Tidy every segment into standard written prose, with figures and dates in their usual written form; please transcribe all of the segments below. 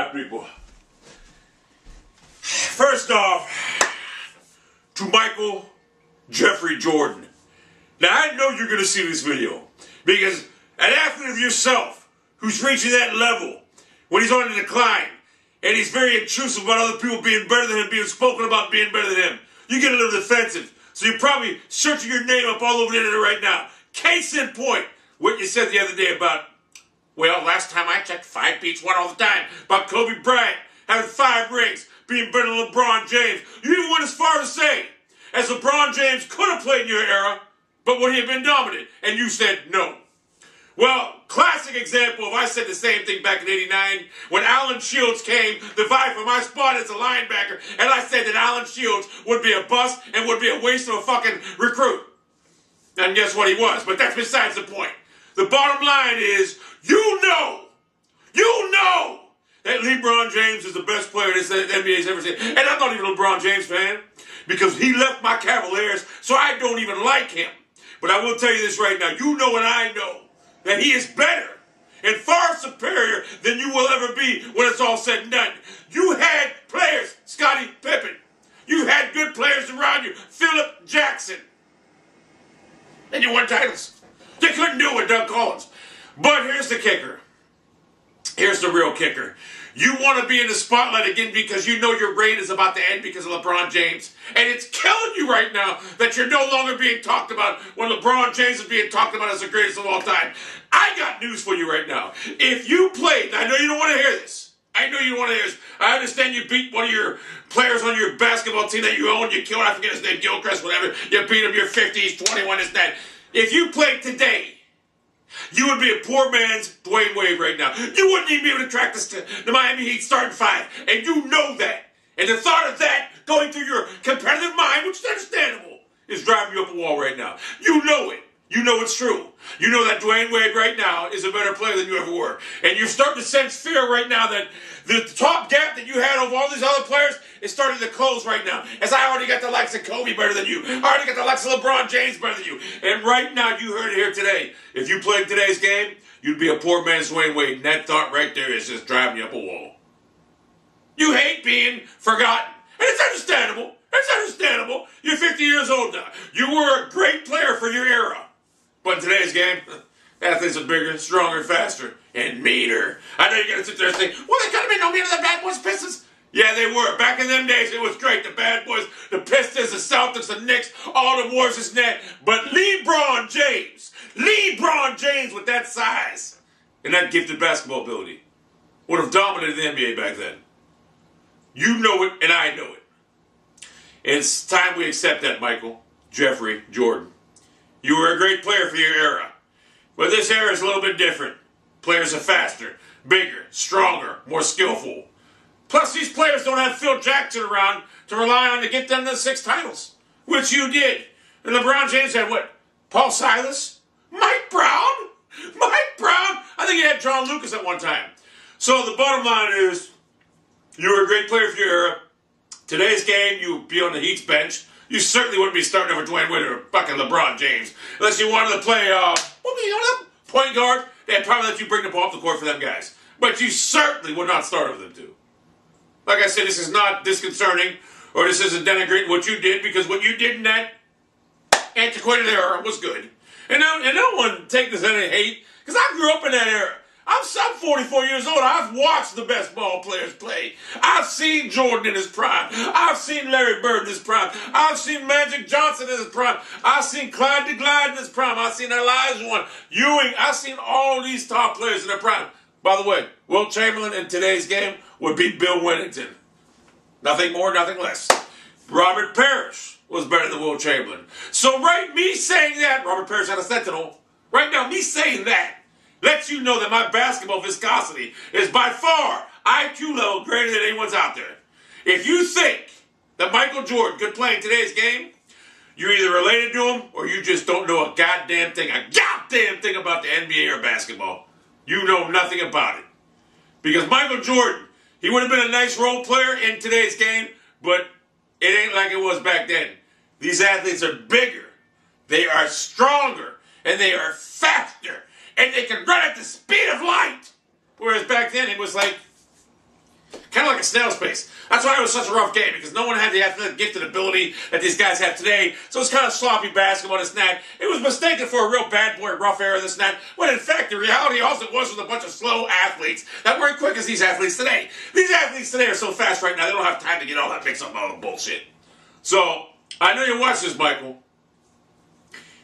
Alright, people. First off, to Michael Jeffrey Jordan. Now, I know you're going to see this video because an athlete of yourself who's reaching that level when he's on a decline and he's very intrusive about other people being better than him, being spoken about being better than him, you get a little defensive. So you're probably searching your name up all over the internet right now. Case in point, what you said the other day about, well, last time I checked, 5 beats 1 all the time. About Kobe Bryant having 5 rings, being better than LeBron James. You even went as far to say, as LeBron James could have played in your era, but would he have been dominant? And you said no. Well, classic example of I said the same thing back in '89 when Alan Shields came to vie for my spot as a linebacker, and I said that Alan Shields would be a bust and would be a waste of a fucking recruit. And guess what he was? But that's besides the point. The bottom line is, you know that LeBron James is the best player this NBA's ever seen. And I'm not even a LeBron James fan because he left my Cavaliers, so I don't even like him. But I will tell you this right now. You know and I know that he is better and far superior than you will ever be when it's all said and done. You had players, Scottie Pippen. You had good players around you, Philip Jackson. And you won titles. They couldn't do it with Doug Collins. But here's the kicker. Here's the real kicker. You want to be in the spotlight again because you know your reign is about to end because of LeBron James. And it's killing you right now that you're no longer being talked about when LeBron James is being talked about as the greatest of all time. I got news for you right now. If you played, I know you don't want to hear this. I know you don't want to hear this. I understand you beat one of your players on your basketball team that you own. You killed, I forget his name, Gilchrist, whatever. You beat him, you're 50s, 21, this, that. If you played today, you would be a poor man's Dwayne Wade right now. You wouldn't even be able to track the Miami Heat starting 5. And you know that. And the thought of that going through your competitive mind, which is understandable, is driving you up a wall right now. You know it. You know it's true. You know that Dwayne Wade right now is a better player than you ever were. And you're starting to sense fear right now that the top gap that you had over all these other players is starting to close right now. As I already got the likes of Kobe better than you. I already got the likes of LeBron James better than you. And right now, you heard it here today. If you played today's game, you'd be a poor man's Dwayne Wade. And that thought right there is just driving you up a wall. You hate being forgotten. And it's understandable. It's understandable. You're 50 years old now. You were a great player for your era. But in today's game, athletes are bigger, stronger, faster, and meaner. I know you're going to sit there and think, well, they could have been no meaner than the Bad Boys Pistons. Yeah, they were. Back in them days, it was great. The Bad Boys, the Pistons, the Celtics, the Knicks, all the Warriors, this and that. But LeBron James with that size and that gifted basketball ability would have dominated the NBA back then. You know it, and I know it. It's time we accept that, Michael Jeffrey Jordan. You were a great player for your era. But this era is a little bit different. Players are faster, bigger, stronger, more skillful. Plus, these players don't have Phil Jackson around to rely on to get them the 6 titles, which you did. And LeBron James had what? Paul Silas? Mike Brown? Mike Brown? I think he had John Lucas at one time. So the bottom line is, you were a great player for your era. Today's game, you'd be on the Heat's bench. You certainly wouldn't be starting over Dwayne Wade or fucking LeBron James. Unless you wanted to play, point guard. They'd probably let you bring the ball off the court for them guys. But you certainly would not start over them two. Like I said, this is not disconcerting or this isn't denigrating what you did because what you did in that antiquated era was good. And no one take this any hate because I grew up in that era. I'm 44 years old. I've watched the best ball players play. I've seen Jordan in his prime. I've seen Larry Bird in his prime. I've seen Magic Johnson in his prime. I've seen Clyde DeGlide in his prime. I've seen Elijah Ewing. I've seen all these top players in their prime. By the way, Wilt Chamberlain in today's game would beat Bill Wennington. Nothing more, nothing less. Robert Parrish was better than Wilt Chamberlain. So me saying that, Robert Parrish had a Sentinel. Right now, me saying that lets you know that my basketball viscosity is by far IQ level greater than anyone's out there. If you think that Michael Jordan could play in today's game, you're either related to him or you just don't know a goddamn thing about the NBA or basketball. You know nothing about it. Because Michael Jordan, he would have been a nice role player in today's game, but it ain't like it was back then. These athletes are bigger, they are stronger, and they are faster. And they can run at the speed of light. Whereas back then, it was like, snail's pace. That's why it was such a rough game, because no one had the athletic gifted ability that these guys have today. So it's kind of sloppy basketball, this and that. It was mistaken for a real bad boy, rough era, this and that. When in fact, the reality also was a bunch of slow athletes that weren't quick as these athletes today. These athletes today are so fast right now, they don't have time to get all that mixed up, all the bullshit. So, I know you watch this, Michael.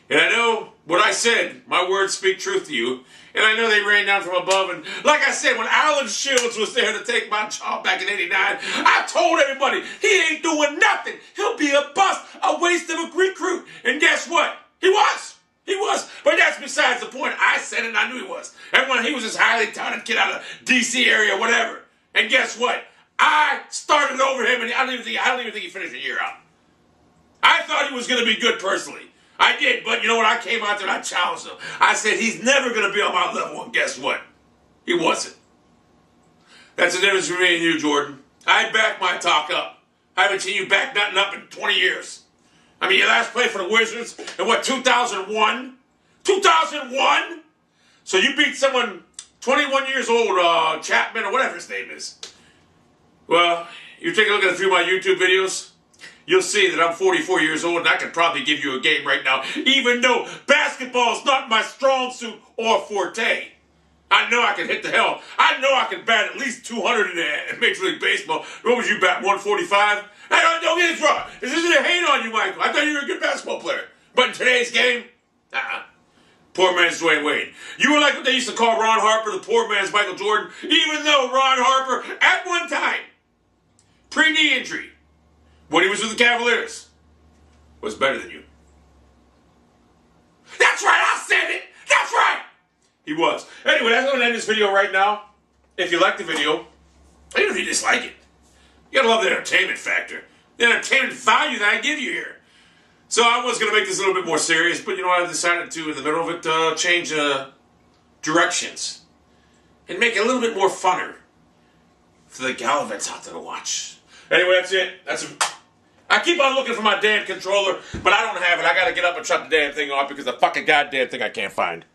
And I know what I said, my words speak truth to you. And I know they rained down from above. And like I said, when Alan Shields was there to take my job back in '89, I told everybody, he ain't doing nothing. He'll be a bust, a waste of a recruit. And guess what? He was. He was. But that's besides the point. I said it and I knew he was. Everyone, he was this highly talented kid out of D.C. area, whatever. And guess what? I started over him, and I don't even think he finished a year out. I thought he was going to be good personally. I did, but you know what? I came out there and I challenged him. I said, he's never going to be on my level, and guess what? He wasn't. That's the difference between me and you, Jordan. I back my talk up. I haven't seen you back nothing up in 20 years. I mean, you last played for the Wizards in what, 2001? 2001? So you beat someone 21 years old, Chapman, or whatever his name is. Well, you take a look at a few of my YouTube videos, you'll see that I'm 44 years old and I can probably give you a game right now, even though basketball is not my strong suit or forte. I know I can hit the hell. I know I can bat at least 200 in Major League Baseball. What was you bat, 145? Don't get this wrong. This isn't a hate on you, Michael. I thought you were a good basketball player. But in today's game, poor man's Dwayne Wade. You were like what they used to call Ron Harper, the poor man's Michael Jordan, even though Ron Harper, at one time, pre-knee injury, when he was with the Cavaliers, was better than you. That's right, I said it! That's right! He was. Anyway, that's going to end this video right now. If you like the video, even if you dislike it, you gotta love the entertainment factor. The entertainment value that I give you here. So I was going to make this a little bit more serious, but you know what, I decided to, in the middle of it, change directions. And make it a little bit more funner for the Gallivants out there to watch. Anyway, that's it. I keep on looking for my damn controller, but I don't have it. I gotta get up and shut the damn thing off because the fucking goddamn thing I can't find.